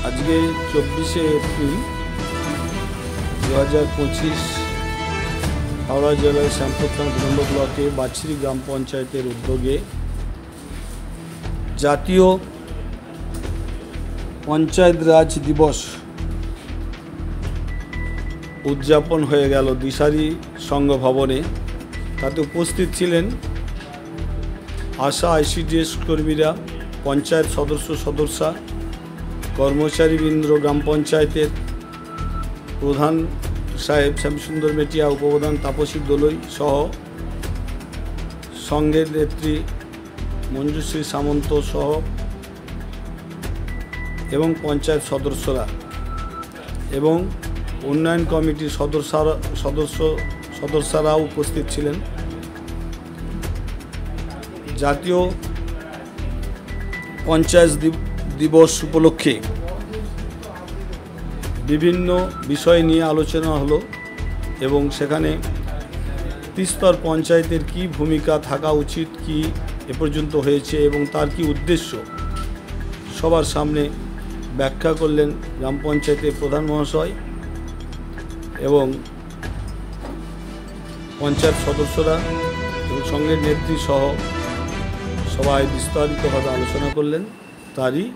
আজকে 24শে এপ্রিল 2025 হাওড়া জেলার শ্যামপুর থানা 2 নম্বর ব্লকে বাছড়ি গ্রাম পঞ্চায়েতের উদ্যোগে জাতীয় পঞ্চায়েত রাজ দিবস উদযাপন হয়ে গেল দিশারি সংঘ ভবনে। তাতে উপস্থিত ছিলেন আশা আইসিডিএস কর্মীরা, পঞ্চায়েত সদস্যা, কর্মচারীবৃন্দ, গ্রাম পঞ্চায়েতের প্রধান সাহেব শ্যামসুন্দর মেটিয়া, উপপ্রধান তাপসী দোলই সহ সংঘের নেত্রী মঞ্জুশ্রী সামন্ত সহ এবং পঞ্চায়েত সদস্যরা এবং উন্নয়ন কমিটির সদস্যরাও উপস্থিত ছিলেন। জাতীয় পঞ্চায়েত দিবস উপলক্ষে বিভিন্ন বিষয় নিয়ে আলোচনা হলো এবং সেখানে ত্রিস্তর পঞ্চায়েতের কী ভূমিকা থাকা উচিত, কি এ পর্যন্ত হয়েছে এবং তার কি উদ্দেশ্য সবার সামনে ব্যাখ্যা করলেন গ্রাম পঞ্চায়েতের প্রধান মহাশয় এবং পঞ্চায়েত সদস্যরা এবং সংঘের নেত্রী সহ সবাই বিস্তারিতভাবে আলোচনা করলেন। তারই